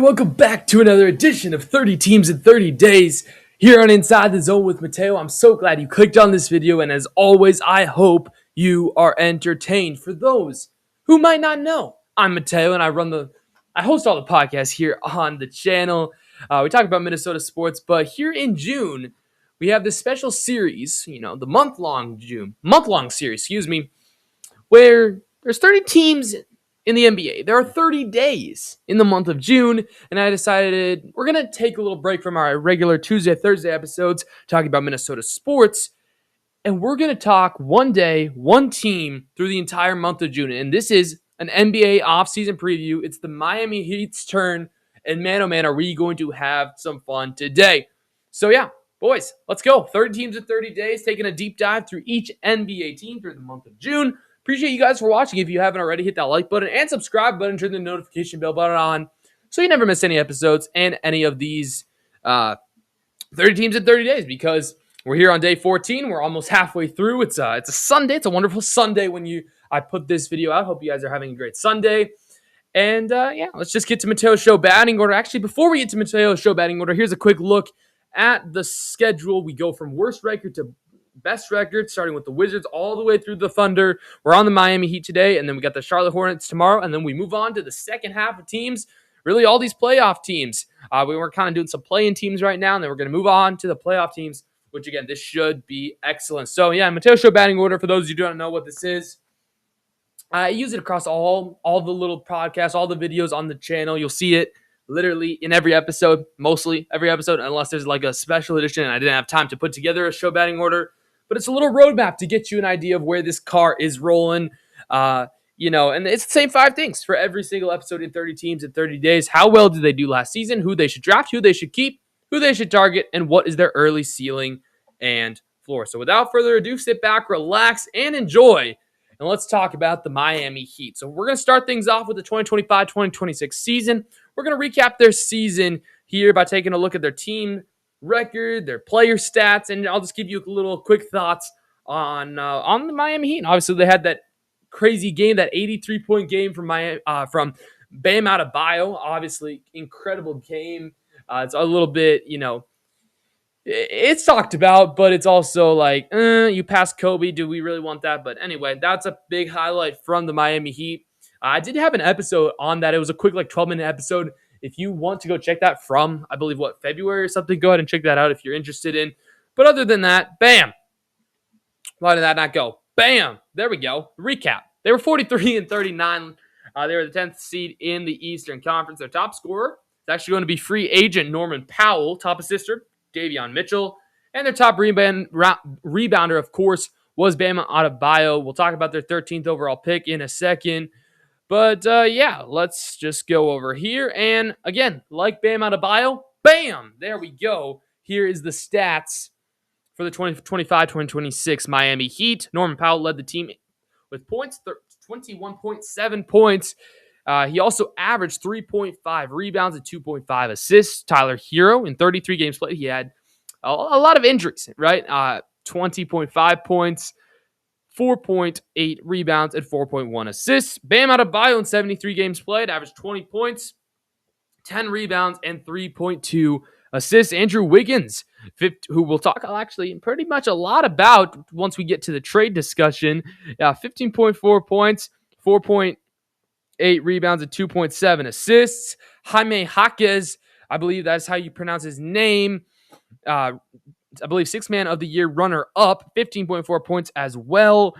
welcome back to another edition of 30 Teams in 30 Days here on Inside the Zone with Mateo. I'm so glad you clicked on this video, and as always, I hope you are entertained. For those who might not know, I'm Mateo, and I host all the podcasts here on the channel. We talk about Minnesota sports, but here in June, we have this special series, the month-long series, where there's 30 teams in the NBA. There are 30 days in the month of June, and I decided we're going to take a little break from our regular Tuesday, Thursday episodes talking about Minnesota sports, and we're going to talk one day, one team through the entire month of June. And this is an NBA offseason preview. It's the Miami Heat's turn, and man, oh man, are we going to have some fun today. So yeah, boys, let's go. 30 teams in 30 days, taking a deep dive through each NBA team through the month of June. Appreciate you guys for watching. If you haven't already, hit that like button and subscribe button. Turn the notification bell button on so you never miss any episodes and any of these 30 teams in 30 days, because we're here on day 14. We're almost halfway through. It's a Sunday. It's a wonderful Sunday when I put this video out. Hope you guys are having a great Sunday. And let's just get to Mateo's show batting order. Actually, before we get to Mateo's show batting order, here's a quick look at the schedule. We go from worst record to best record, starting with the Wizards all the way through the Thunder. We're on the Miami Heat today, and then we got the Charlotte Hornets tomorrow, and then we move on to the second half of teams, really all these playoff teams. We were kind of doing some play-in teams right now, and then we're going to move on to the playoff teams, which, again, this should be excellent. So, yeah, Mateo's show batting order, for those of you who don't know what this is, I use it across all the little podcasts, all the videos on the channel. You'll see it literally in every episode, mostly every episode, unless there's like a special edition and I didn't have time to put together a show batting order. But it's a little roadmap to get you an idea of where this car is rolling. And it's the same 5 things for every single episode in 30 teams in 30 days. How well did they do last season? Who they should draft, who they should keep, who they should target, and what is their early ceiling and floor. So without further ado, sit back, relax, and enjoy. And let's talk about the Miami Heat. So we're going to start things off with the 2025-2026 season. We're going to recap their season here by taking a look at their team record, their player stats, and I'll just give you a little quick thoughts on the Miami Heat. And obviously, they had that crazy game, that 83-point game from Bam Adebayo. Obviously, incredible game. It's a little bit, it's talked about, but it's also like, you passed Kobe. Do we really want that? But anyway, that's a big highlight from the Miami Heat. I did have an episode on that. It was a quick, 12-minute episode. If you want to go check that from, I believe, February or something, go ahead and check that out if you're interested in. But other than that, bam. Why did that not go? Bam. There we go. Recap. They were 43-39. They were the 10th seed in the Eastern Conference. Their top scorer is actually going to be free agent Norman Powell. Top assister, Davion Mitchell. And their top rebounder, of course, was Bam Adebayo. We'll talk about their 13th overall pick in a second. But, let's just go over here. And, again, like Bam Adebayo, bam! There we go. Here is the stats for the 2025-2026 Miami Heat. Norman Powell led the team with points, 21.7 points. He also averaged 3.5 rebounds and 2.5 assists. Tyler Hero, in 33 games played, he had a lot of injuries, right? 20.5 points. 4.8 rebounds, and 4.1 assists. Bam Adebayo in 73 games played, averaged 20 points, 10 rebounds, and 3.2 assists. Andrew Wiggins, who we'll talk actually pretty much a lot about once we get to the trade discussion, 15.4 points, 4.8 rebounds, and 2.7 assists. Jaime Jaquez, I believe that's how you pronounce his name, I believe 6th man of the year runner-up, 15.4 points as well,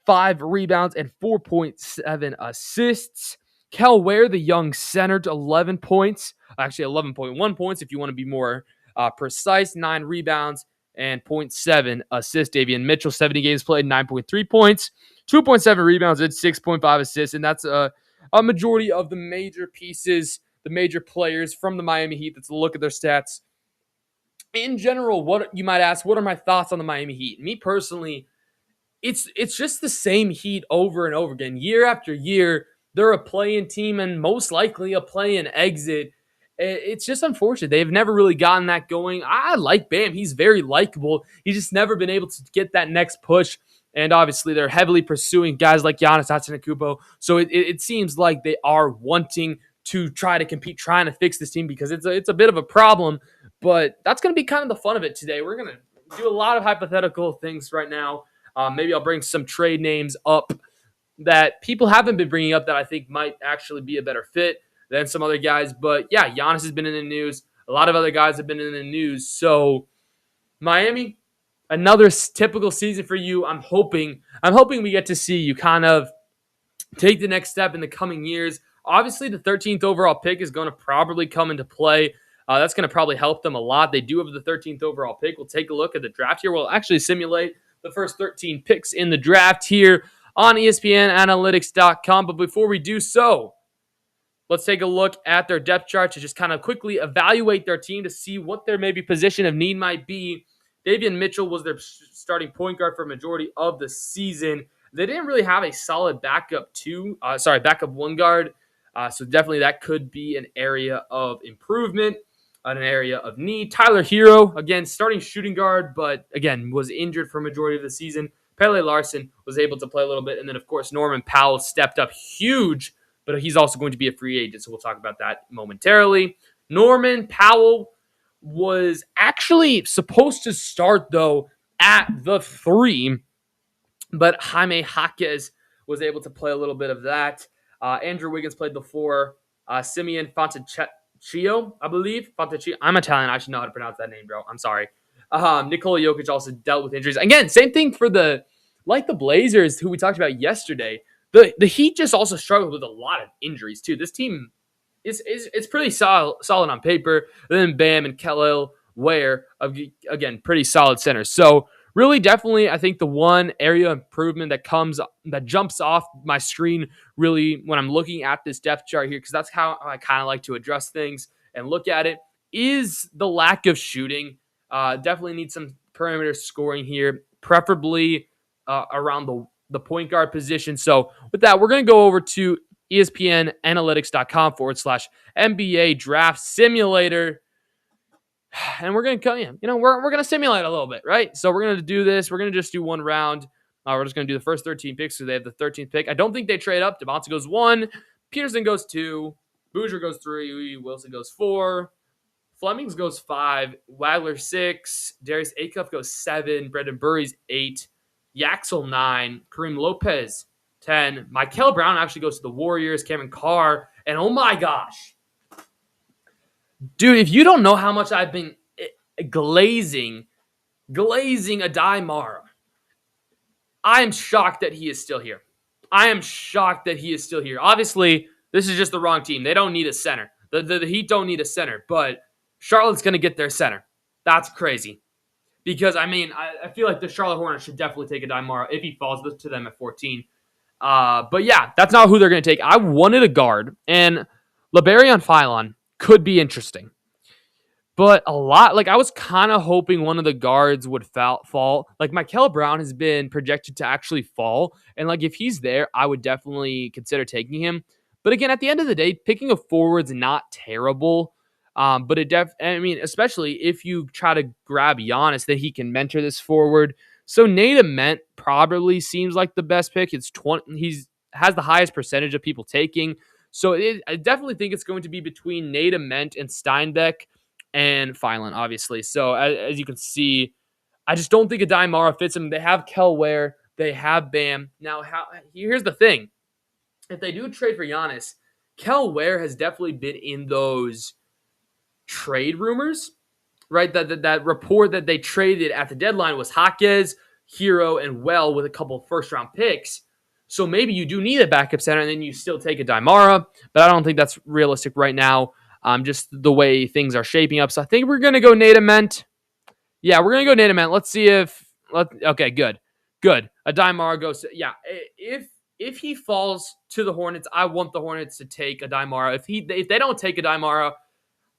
5 rebounds, and 4.7 assists. Kel Ware, the young center, 11 points. Actually, 11.1 points if you want to be more precise. 9 rebounds and 0.7 assists. Davion Mitchell, 70 games played, 9.3 points, 2.7 rebounds, and 6.5 assists. And that's a majority of the major pieces, the major players from the Miami Heat. Let's look at their stats. In general, what you might ask, what are my thoughts on the Miami Heat? Me personally, it's just the same Heat over and over again. Year after year, they're a play-in team and most likely a play-in exit. It's just unfortunate. They've never really gotten that going. I like Bam. He's very likable. He's just never been able to get that next push. And obviously, they're heavily pursuing guys like Giannis Antetokounmpo. So it seems like they are wanting to try to compete, trying to fix this team because it's a bit of a problem. But that's going to be kind of the fun of it today. We're going to do a lot of hypothetical things right now. Maybe I'll bring some trade names up that people haven't been bringing up that I think might actually be a better fit than some other guys. But yeah, Giannis has been in the news. A lot of other guys have been in the news. So Miami, another typical season for you. I'm hoping we get to see you kind of take the next step in the coming years. Obviously, the 13th overall pick is going to probably come into play. That's going to probably help them a lot. They do have the 13th overall pick. We'll take a look at the draft here. We'll actually simulate the first 13 picks in the draft here on ESPNanalytics.com. But before we do so, let's take a look at their depth chart to just kind of quickly evaluate their team to see what their maybe position of need might be. Davion Mitchell was their starting point guard for a majority of the season. They didn't really have a solid backup one guard. So definitely that could be an area of improvement, an area of need. Tyler Hero, again, starting shooting guard, but again, was injured for a majority of the season. Pele Larson was able to play a little bit. And then, of course, Norman Powell stepped up huge, but he's also going to be a free agent. So we'll talk about that momentarily. Norman Powell was actually supposed to start, though, at the 3, but Jaime Jaquez was able to play a little bit of that. Andrew Wiggins played the 4. Simeon Fontecchio, I believe. Fontecchio. I'm Italian. I should know how to pronounce that name, bro. I'm sorry. Nikola Jokic also dealt with injuries. Again, same thing for the Blazers, who we talked about yesterday. The Heat just also struggled with a lot of injuries, too. This team is pretty solid on paper. And then Bam and Kelly Ware, again, pretty solid centers. So really, definitely, I think the one area of improvement that jumps off my screen really when I'm looking at this depth chart here, because that's how I kind of like to address things and look at it, is the lack of shooting. Definitely need some perimeter scoring here, preferably around the point guard position. So with that, we're going to go over to ESPNanalytics.com/NBA draft simulator. And we're going to, we're going to simulate a little bit, right? So we're going to do this. We're going to just do one round. We're just going to do the first 13 picks. So they have the 13th pick. I don't think they trade up. DeMonte goes 1. Peterson goes 2. Boozer goes 3. Wilson goes 4. Flemings goes 5. Wagler 6. Darius Acuff goes 7. Brendan Burry's 8. Yaxel 9. Kareem Lopez 10. Michael Brown actually goes to the Warriors. Cameron Carr. And oh my gosh. Dude, if you don't know how much I've been glazing Adai Mara, I am shocked that he is still here. Obviously, this is just the wrong team. They don't need a center. The Heat don't need a center, but Charlotte's going to get their center. That's crazy. Because, I feel like the Charlotte Hornets should definitely take Adai Mara if he falls to them at 14. But yeah, that's not who they're going to take. I wanted a guard, and LeBarion Philon could be interesting. But I was kind of hoping one of the guards would fall. Like, Michael Brown has been projected to actually fall. And, if he's there, I would definitely consider taking him. But again, at the end of the day, picking a forward's not terrible. But especially if you try to grab Giannis, that he can mentor this forward. So Nate Ament probably seems like the best pick. It's 20. He's has the highest percentage of people taking. So I definitely think it's going to be between Nate Ament and Steinbeck and Philon, obviously. So as you can see, I just don't think Adai Mara fits him. They have Kel Ware. They have Bam. Now, here's the thing. If they do trade for Giannis, Kel Ware has definitely been in those trade rumors, right? That report that they traded at the deadline was Jaquez, Hero, and Well with a couple first-round picks. So maybe you do need a backup center, and then you still take Adai Mara, but I don't think that's realistic right now, just the way things are shaping up. So I think we're going to go Nate Ament. Yeah, we're going to go Nate Ament. Let's see okay, good. Adai Mara goes, if he falls to the Hornets, I want the Hornets to take Adai Mara. If they don't take Adai Mara,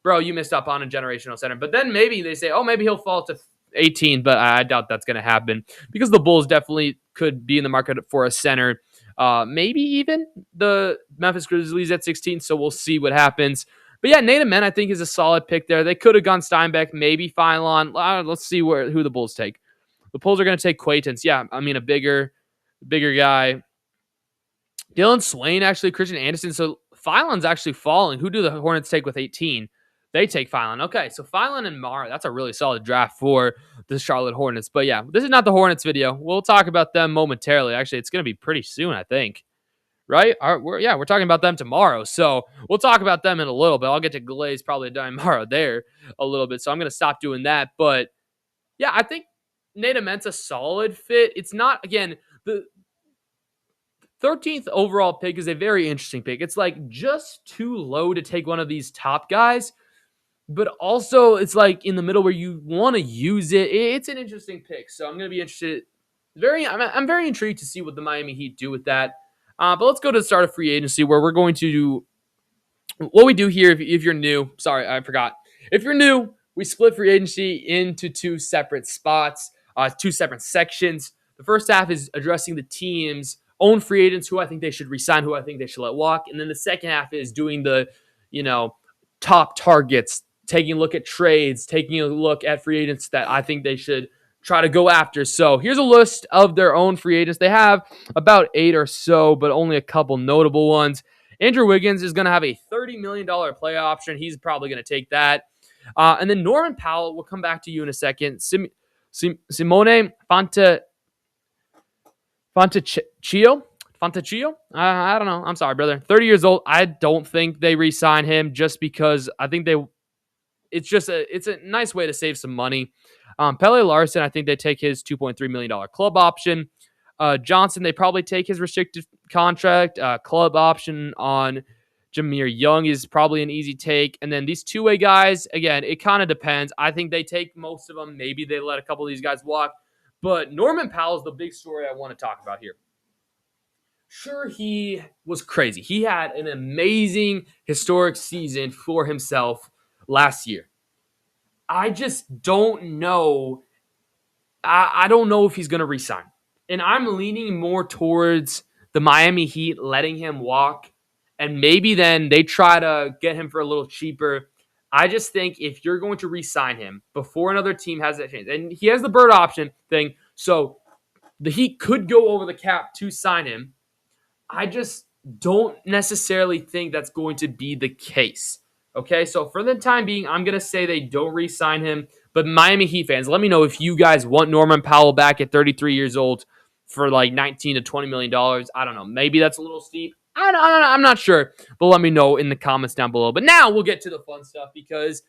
bro, you missed up on a generational center. But then maybe they say, maybe he'll fall to 18, but I doubt that's going to happen because the Bulls definitely could be in the market for a center. Maybe even the Memphis Grizzlies at 16, so we'll see what happens. But yeah, Nate Ament, I think, is a solid pick there. They could have gone Steinbeck, maybe Philon. Let's see who the Bulls take. The Bulls are going to take Quaitance. Yeah, a bigger guy. Dylan Swain, actually, Christian Anderson. So Phylon's actually falling. Who do the Hornets take with 18? They take Phylon. Okay, so Phylon and Mara, that's a really solid draft for the Charlotte Hornets. But yeah, this is not the Hornets video. We'll talk about them momentarily. Actually, it's going to be pretty soon, I think. Right? We're talking about them tomorrow. So we'll talk about them in a little bit. I'll get to Glaze probably tomorrow there a little bit. So I'm going to stop doing that. But yeah, I think Nate Ament's a solid fit. It's not, again, the 13th overall pick is a very interesting pick. It's like just too low to take one of these top guys, but also it's like in the middle where you want to use it. It's an interesting pick. So I'm going to be interested. I'm very intrigued to see what the Miami Heat do with that. But let's go to the start of free agency where we're going to do what we do here. If you're new, sorry, I forgot. If you're new, we split free agency into two separate spots, two separate sections. The first half is addressing the team's own free agents, who I think they should resign, who I think they should let walk. And then the second half is doing the, top targets, taking a look at trades, taking a look at free agents that I think they should try to go after. So here's a list of their own free agents. They have about 8 or so, but only a couple notable ones. Andrew Wiggins is going to have a $30 million play option. He's probably going to take that. And then Norman Powell, we'll come back to you in a second. Simone Fontecchio? I don't know. I'm sorry, brother. 30 years old. I don't think they re-sign him just because I think it's a nice way to save some money. Pele Larson, I think they take his $2.3 million club option. Johnson, they probably take his restricted contract. Club option on Jameer Young is probably an easy take. And then these two-way guys, again, it kind of depends. I think they take most of them. Maybe they let a couple of these guys walk. But Norman Powell is the big story I want to talk about here. Sure, he was crazy. He had an amazing historic season for himself last year. I just don't know. I don't know if he's going to resign. And I'm leaning more towards the Miami Heat letting him walk. And maybe then they try to get him for a little cheaper. I just think if you're going to re-sign him before another team has that chance, and he has the bird option thing, so the Heat could go over the cap to sign him. I just don't necessarily think that's going to be the case. Okay, so for the time being, I'm going to say they don't re-sign him. But Miami Heat fans, let me know if you guys want Norman Powell back at 33 years old for like $19 to $20 million. I don't know. Maybe that's a little steep. I'm not sure. But let me know in the comments down below. But now we'll get to the fun stuff because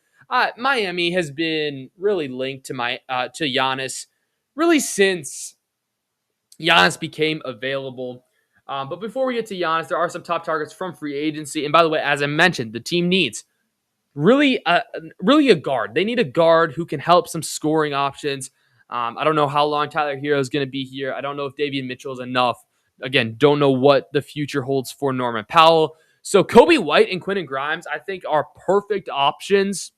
Miami has been really linked to Giannis really since Giannis became available. But before we get to Giannis, there are some top targets from free agency. And by the way, as I mentioned, the team needs really a guard. They need a guard who can help some scoring options. I don't know how long Tyler Hero is going to be here. I don't know if Davion Mitchell is enough. Again, don't know what the future holds for Norman Powell. So Coby White and Quentin Grimes, I think, are perfect options.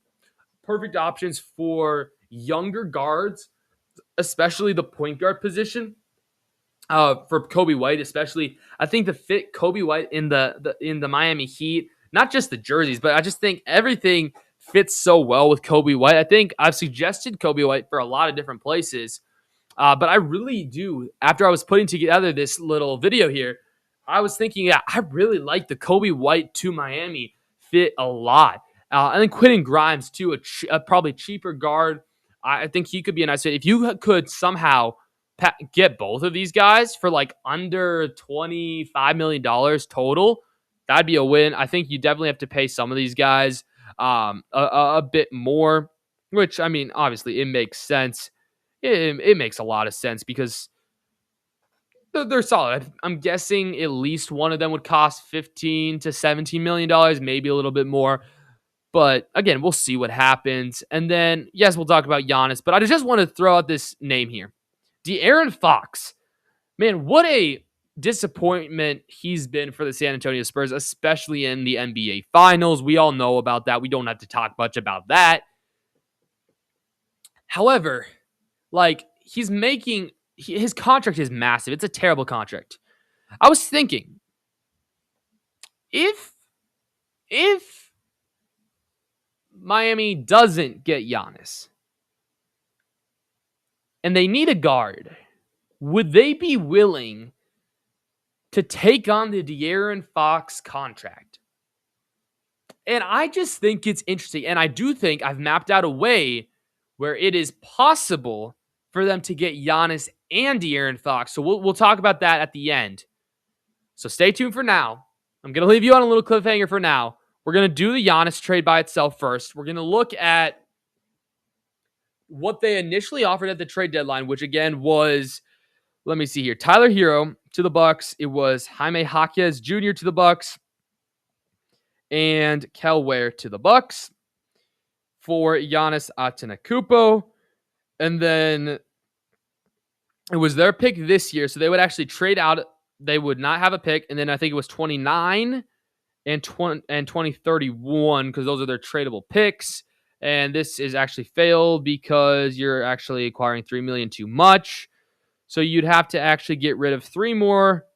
Perfect options for younger guards, especially the point guard position. For Coby White, especially, I think the fit Coby White in the Miami Heat, not just the jerseys, but I just think everything fits so well with Coby White. I think I've suggested Coby White for a lot of different places, but I really do. After I was putting together this little video here, I was thinking, yeah, I really like the Coby White to Miami fit a lot. And then Quentin Grimes too, a probably cheaper guard. I think he could be a nice fit if you could somehow get both of these guys for like under $25 million total. That'd be a win. I think you definitely have to pay some of these guys a bit more, which, I mean, obviously it makes sense. It makes a lot of sense because they're solid. I'm guessing at least one of them would cost $15 to $17 million, maybe a little bit more. But again, we'll see what happens. And then, yes, we'll talk about Giannis, but I just want to throw out this name here. De'Aaron Fox. Man, what a disappointment he's been for the San Antonio Spurs, especially in the NBA Finals. We all know about that. We don't have to talk much about that. However, like, his contract is massive. It's a terrible contract. I was thinking, if Miami doesn't get Giannis and they need a guard, would they be willing to take on the De'Aaron Fox contract? And I just think it's interesting. And I do think I've mapped out a way where it is possible for them to get Giannis and De'Aaron Fox. So we'll talk about that at the end. So stay tuned for now. I'm going to leave you on a little cliffhanger for now. We're going to do the Giannis trade by itself first. We're going to look at what they initially offered at the trade deadline, which again was, let me see here, Tyler Hero to the Bucks. It was Jaime Jaquez Jr. to the Bucks and Kel Ware to the Bucks for Giannis Antetokounmpo. And then it was their pick this year, so they would actually trade out. They would not have a pick, and then I think it was 29 and 2031 because those are their tradable picks. And this is actually failed because you're actually acquiring $3 million too much. So you'd have to actually get rid of $3 more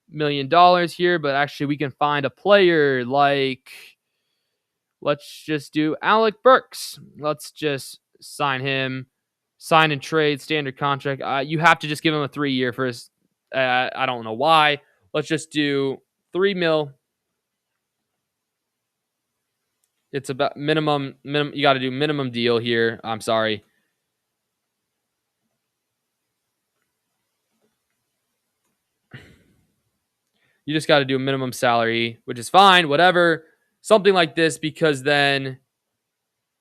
million here, but actually we can find a player like, let's just do Alec Burks. Let's just sign him, sign and trade, standard contract. You have to just give him a 3-year for his, I don't know why. Let's just do $3 million. It's about minimum. You got to do minimum deal here. I'm sorry. You just got to do a minimum salary, which is fine, whatever. Something like this, because then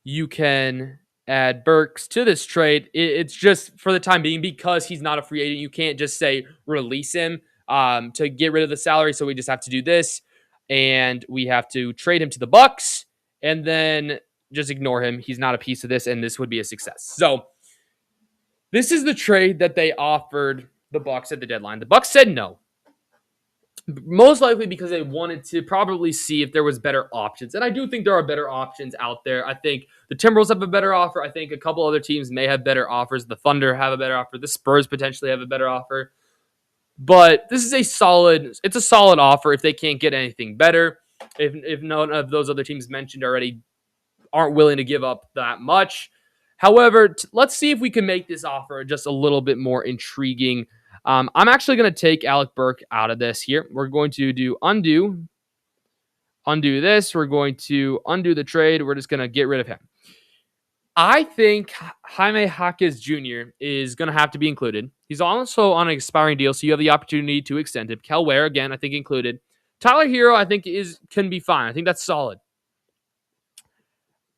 you can add Burks to this trade. It's just for the time being because he's not a free agent. You can't just say release him to get rid of the salary. So we just have to do this, and we have to trade him to the Bucks, and then just ignore him. He's not a piece of this, and this would be a success. So this is the trade that they offered the Bucks at the deadline. The Bucks said no. Most likely because they wanted to probably see if there was better options. And I do think there are better options out there. I think the Timberwolves have a better offer. I think a couple other teams may have better offers. The Thunder have a better offer. The Spurs potentially have a better offer. But this is a solid offer if they can't get anything better. If none of those other teams mentioned already aren't willing to give up that much. However, let's see if we can make this offer just a little bit more intriguing. I'm actually going to take Alec Burks out of this here. We're going to do undo this. We're going to undo the trade. We're just going to get rid of him. I think Jaime Jaquez Jr. is going to have to be included. He's also on an expiring deal, so you have the opportunity to extend him. Kel Ware, again, I think included. Tyler Hero, I think can be fine. I think that's solid.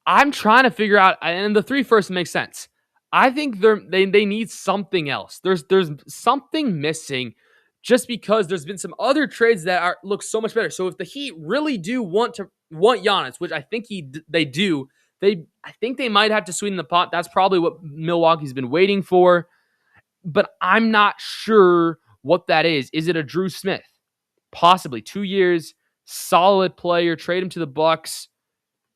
I'm trying to figure out, and the 3 first makes sense. I think they need something else. There's something missing, just because there's been some other trades that look so much better. So if the Heat really do want Giannis, which I think they do, I think they might have to sweeten the pot. That's probably what Milwaukee's been waiting for, but I'm not sure what that is. Is it a Drew Smith? Possibly 2 years, solid player. Trade him to the Bucks.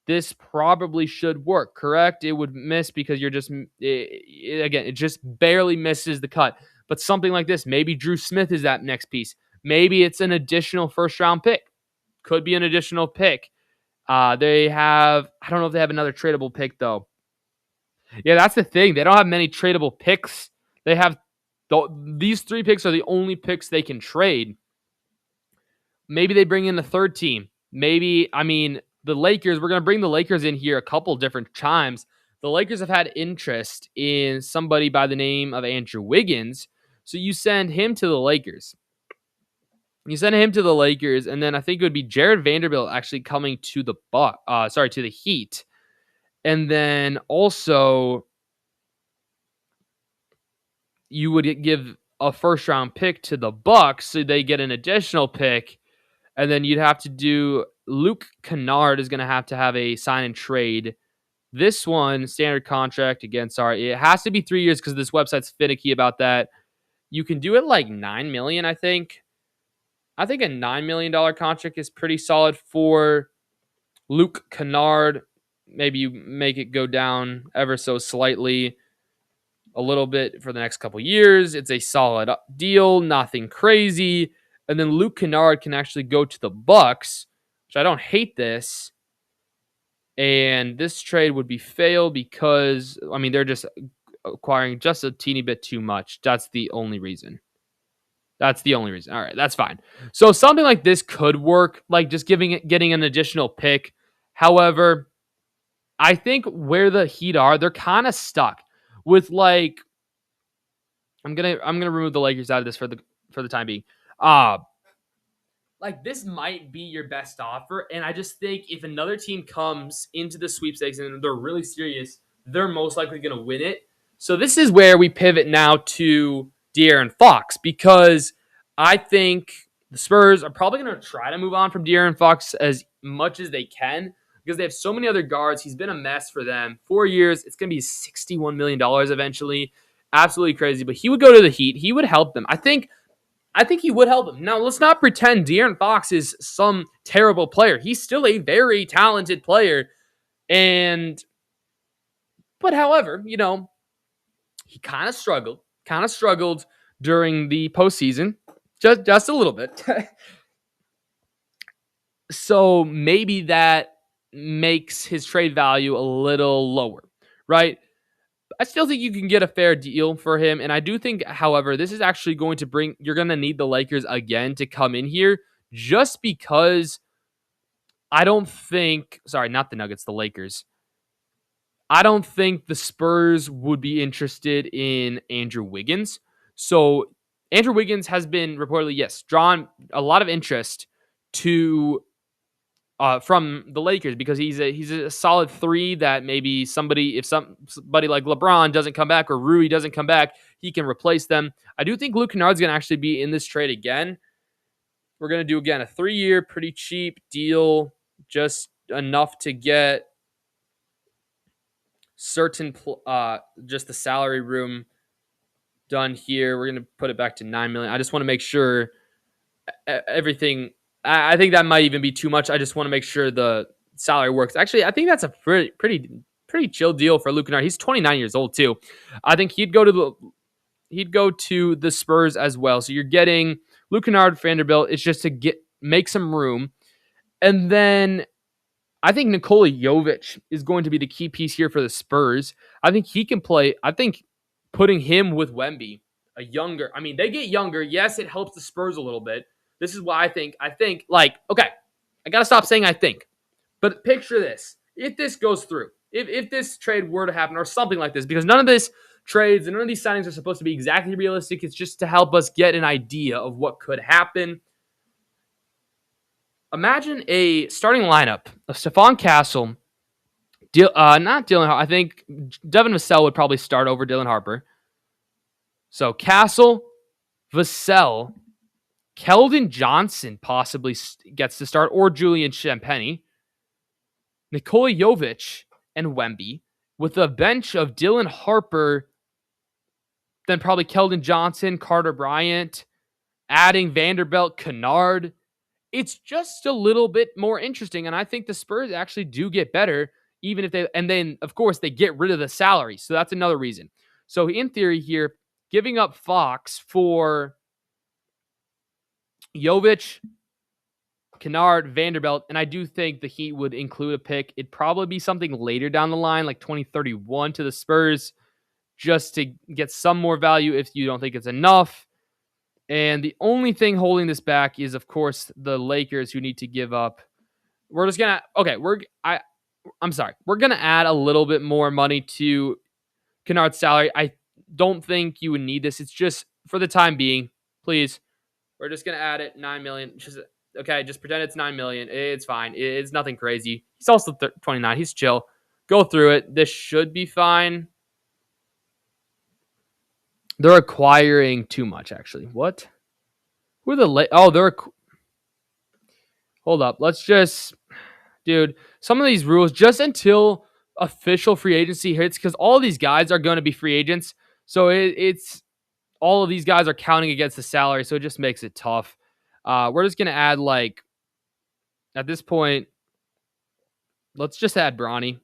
This probably should work, correct? It would miss because it just barely misses the cut. But something like this, maybe Drew Smith is that next piece. Maybe it's an additional first-round pick. Could be an additional pick. I don't know if they have another tradable pick, though. Yeah, that's the thing. They don't have many tradable picks. They have these 3 picks are the only picks they can trade. Maybe they bring in a third team. The Lakers, we're going to bring the Lakers in here a couple different times. The Lakers have had interest in somebody by the name of Andrew Wiggins. So you send him to the Lakers. And then I think it would be Jared Vanderbilt actually coming to the to the Heat. And then also you would give a first round pick to the Bucks, so they get an additional pick. And then you'd have to do Luke Kennard is going to have a sign and trade. This one, standard contract, again, sorry, it has to be 3 years because this website's finicky about that. You can do it like $9 million, I think. I think a $9 million contract is pretty solid for Luke Kennard. Maybe you make it go down ever so slightly a little bit for the next couple years. It's a solid deal, nothing crazy. And then Luke Kennard can actually go to the Bucks, which I don't hate this. And this trade would be failed because, they're just acquiring just a teeny bit too much. That's the only reason. All right, that's fine. So something like this could work, like just getting an additional pick. However, I think where the Heat are, they're kind of stuck with like I'm gonna remove the Lakers out of this for the time being. Uh like this might be your best offer, and I just think if another team comes into the sweepstakes and they're really serious, they're most likely gonna win it. So this is where we pivot now to De'Aaron Fox because I think the Spurs are probably gonna try to move on from De'Aaron Fox as much as they can because they have so many other guards. He's been a mess for them. 4 years, it's gonna be $61 million eventually. Absolutely crazy. But he would go to the Heat. He would help them. I think he would help them. Now, let's not pretend De'Aaron Fox is some terrible player. He's still a very talented player. But however, he kind of struggled during the postseason, just a little bit. So maybe that makes his trade value a little lower, right? I still think you can get a fair deal for him. And I do think, however, this is actually you're going to need the Lakers again to come in here just because not the Nuggets, the Lakers. I don't think the Spurs would be interested in Andrew Wiggins. So Andrew Wiggins has been reportedly, yes, drawn a lot of interest to from the Lakers because he's a solid three that maybe if somebody like LeBron doesn't come back or Rui doesn't come back, he can replace them. I do think Luke Kennard's going to actually be in this trade again. We're going to do again a 3-year pretty cheap deal, just enough to get just the salary room done here. We're going to put it back to $9 million. I just want to make sure everything. I think that might even be too much. I just want to make sure the salary works. Actually, I think that's a pretty chill deal for Luke Kennard. He's 29 years old too. I think he'd go to the Spurs as well. So you're getting Luke Kennard, Vanderbilt. It's just to make some room, and then I think Nikola Jovic is going to be the key piece here for the Spurs. I think he can play. I think putting him with Wemby, they get younger. Yes, it helps the Spurs a little bit. This is why I think, okay, I got to stop saying I think. But picture this. If this goes through, if this trade were to happen or something like this, because none of these trades and none of these signings are supposed to be exactly realistic. It's just to help us get an idea of what could happen. Imagine a starting lineup of Stephon Castle, not Dylan Harper. I think Devin Vassell would probably start over Dylan Harper. So Castle, Vassell, Keldon Johnson possibly gets to start, or Julian Champagnie, Nikola Jovic, and Wemby, with a bench of Dylan Harper, then probably Keldon Johnson, Carter Bryant, adding Vanderbilt, Kennard. It's just a little bit more interesting, and I think the Spurs actually do get better, even if and then, of course, they get rid of the salary, so that's another reason. So in theory here, giving up Fox for Jovic, Kennard, Vanderbilt, and I do think the Heat would include a pick. It'd probably be something later down the line, like 2031 to the Spurs, just to get some more value if you don't think it's enough. And the only thing holding this back is, of course, the Lakers, who need to give up. We're just gonna I'm sorry. We're gonna add a little bit more money to Kennard's salary. I don't think you would need this. It's just for the time being, please. We're just gonna add it $9 million. Just pretend it's $9 million. It's fine. It's nothing crazy. He's also 29. He's chill. Go through it. This should be fine. They're acquiring too much, actually. What? Who are they're. Hold up. Let's just. Dude, some of these rules, just until official free agency hits, because all of these guys are going to be free agents. So it's. All of these guys are counting against the salary, so it just makes it tough. We're just going to add, at this point, let's just add Bronny.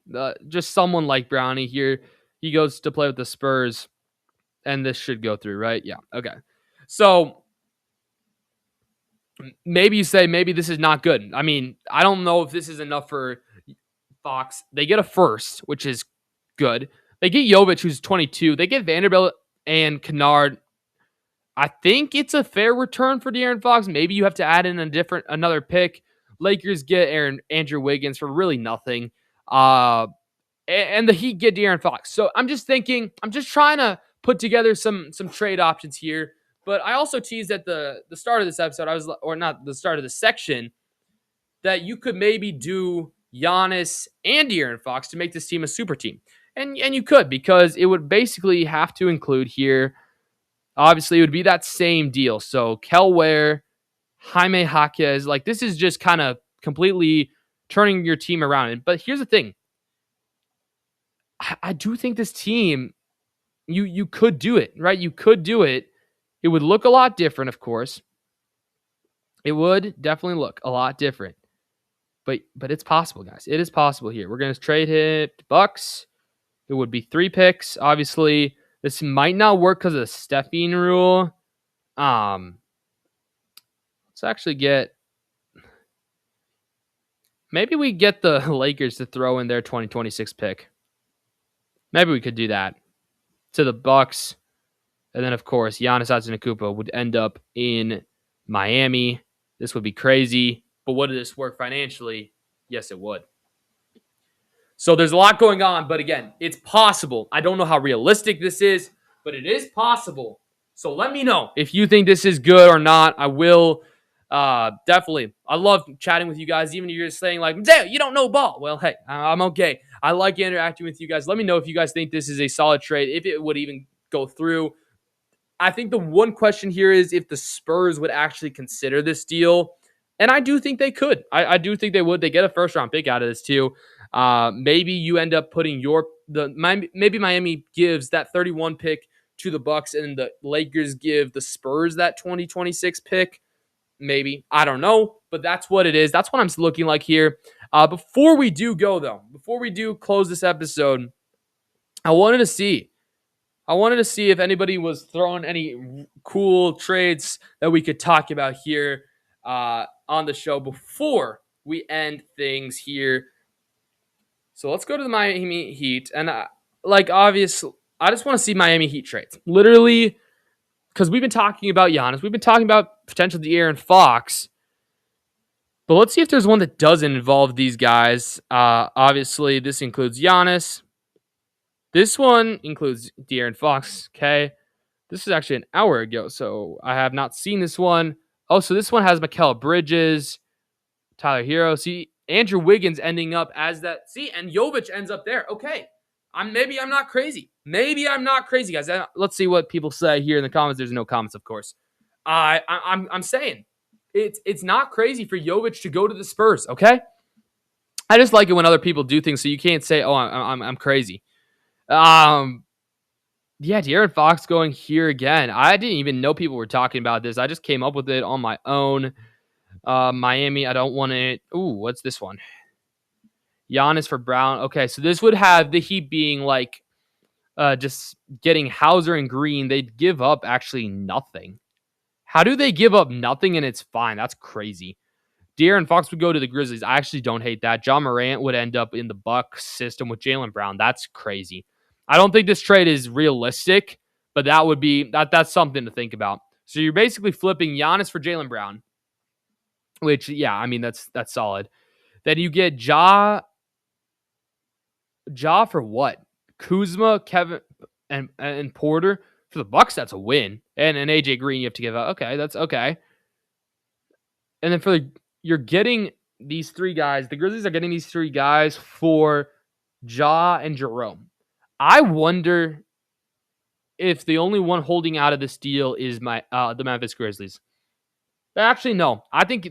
Just someone like Bronny here. He goes to play with the Spurs. And this should go through, right? Yeah. Okay. So maybe you say maybe this is not good. I mean, I don't know if this is enough for Fox. They get a first, which is good. They get Jovic, who's 22. They get Vanderbilt and Kennard. I think it's a fair return for De'Aaron Fox. Maybe you have to add in another pick. Lakers get Andrew Wiggins for really nothing. And the Heat get De'Aaron Fox. So I'm just thinking, I'm just trying to put together some trade options here. But I also teased at the start of this episode, or not the start of the section, that you could maybe do Giannis and De'Aaron Fox to make this team a super team. And you could, because it would basically have to include here, obviously it would be that same deal. So Kel Ware, Jaime Jaquez, like this is just kind of completely turning your team around. But here's the thing. I do think this team, you could do it, right? You could do it. It would look a lot different, of course. It would definitely look a lot different. But it's possible, guys. It is possible here. We're going to trade hit Bucks. It would be 3 picks. Obviously, this might not work because of the Stephene rule. Let's actually get... Maybe we get the Lakers to throw in their 2026 pick. Maybe we could do that to the Bucks. And then, of course, Giannis Antetokounmpo would end up in Miami. This would be crazy. But would this work financially? Yes, it would. So there's a lot going on. But again, it's possible. I don't know how realistic this is, but it is possible. So let me know if you think this is good or not. I will definitely. I love chatting with you guys, even if you're just saying like, Mateo, you don't know ball. Well, hey, I'm okay. I like interacting with you guys. Let me know if you guys think this is a solid trade, if it would even go through. I think the one question here is if the Spurs would actually consider this deal. And I do think they could. I do think they would. They get a first-round pick out of this too. Maybe you end up putting maybe Miami gives that 31 pick to the Bucks and the Lakers give the Spurs that 2026 pick. Maybe. I don't know. But that's what it is. That's what I'm looking like here. Before we do go, though, before we do close this episode, I wanted to see if anybody was throwing any cool trades that we could talk about here on the show before we end things here. So let's go to the Miami Heat. And obviously, I just want to see Miami Heat trades. Literally, because we've been talking about Giannis. We've been talking about potential De'Aaron Fox. But let's see if there's one that doesn't involve these guys. Obviously, this includes Giannis. This one includes De'Aaron Fox, okay? This is actually an hour ago, so I have not seen this one. Oh, so this one has Mikal Bridges, Tyler Hero. See, Andrew Wiggins ending up as that. See, and Jovic ends up there. Okay. Maybe I'm not crazy. Maybe I'm not crazy, guys. Let's see what people say here in the comments. There's no comments, of course. I'm saying it's not crazy for Jovic to go to the Spurs, okay? I just like it when other people do things, so you can't say, "Oh, I'm crazy." Yeah, De'Aaron Fox going here again. I didn't even know people were talking about this. I just came up with it on my own. Miami, I don't want it. Ooh, what's this one? Giannis for Brown. Okay, so this would have the Heat being like just getting Hauser and Green. They'd give up actually nothing. How do they give up nothing and it's fine? That's crazy. De'Aaron Fox would go to the Grizzlies. I actually don't hate that. Ja Morant would end up in the Bucks system with Jaylen Brown. That's crazy. I don't think this trade is realistic, but that's something to think about. So you're basically flipping Giannis for Jaylen Brown, which, yeah, I mean, that's solid. Then you get Ja for what? Kuzma, Kevin, and Porter. For the Bucks, that's a win. And AJ Green you have to give up. Okay, that's okay. And then you're getting these 3 guys. The Grizzlies are getting these 3 guys for Ja and Jerome. I wonder if the only one holding out of this deal is the Memphis Grizzlies. Actually, no. I think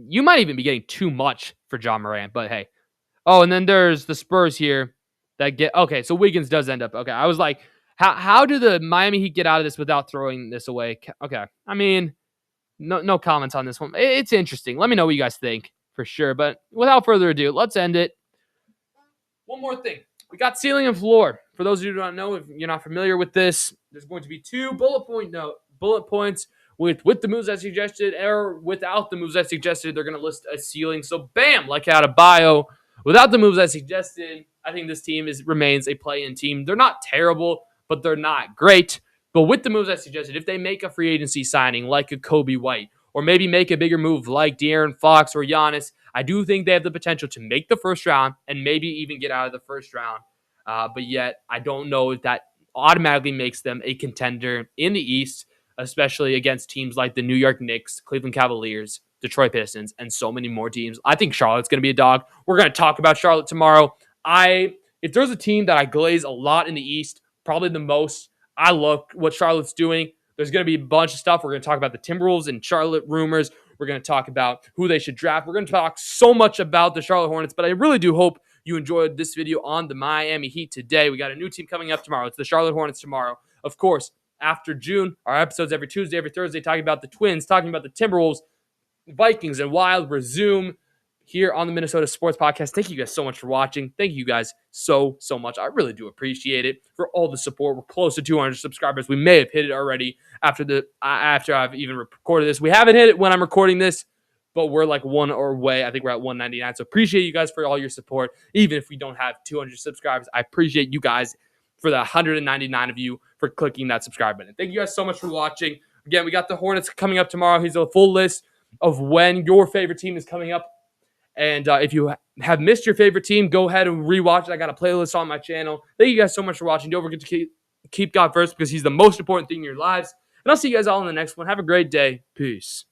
you might even be getting too much for Ja Morant, but hey. Oh, and then there's the Spurs here that get... Okay, so Wiggins does end up... Okay, I was like, how do the Miami Heat get out of this without throwing this away? Okay, I mean, no comments on this one. It's interesting. Let me know what you guys think, for sure. But without further ado, let's end it. One more thing. We got ceiling and floor. For those of you who don't know, if you're not familiar with this, there's going to be 2 bullet points with the moves I suggested or without the moves I suggested. They're going to list a ceiling. So bam, like out of bio. Without the moves I suggested, I think this team remains a play-in team. They're not terrible, but they're not great. But with the moves I suggested, if they make a free agency signing like a Kobe White, or maybe make a bigger move like De'Aaron Fox or Giannis, I do think they have the potential to make the first round and maybe even get out of the first round. But yet, I don't know if that automatically makes them a contender in the East, especially against teams like the New York Knicks, Cleveland Cavaliers, Detroit Pistons, and so many more teams. I think Charlotte's going to be a dog. We're going to talk about Charlotte tomorrow. If there's a team that I glaze a lot in the East, probably the most, I love what Charlotte's doing. There's going to be a bunch of stuff. We're going to talk about the Timberwolves and Charlotte rumors. We're going to talk about who they should draft. We're going to talk so much about the Charlotte Hornets, but I really do hope you enjoyed this video on the Miami Heat today. We got a new team coming up tomorrow. It's the Charlotte Hornets tomorrow. Of course, after June, our episodes every Tuesday, every Thursday, talking about the Twins, talking about the Timberwolves, Vikings, and Wild resume here on the Minnesota Sports Podcast. Thank you guys so much for watching. Thank you guys so much. I really do appreciate it for all the support. We're close to 200 subscribers. We may have hit it already after I've even recorded this. We haven't hit it when I'm recording this, but we're like one or away. I think we're at 199. So appreciate you guys for all your support. Even if we don't have 200 subscribers, I appreciate you guys for the 199 of you for clicking that subscribe button. Thank you guys so much for watching. Again, we got the Hornets coming up tomorrow. Here's a full list of when your favorite team is coming up. And if you have missed your favorite team, go ahead and rewatch it. I got a playlist on my channel. Thank you guys so much for watching. Don't forget to keep God first because he's the most important thing in your lives. And I'll see you guys all in the next one. Have a great day. Peace.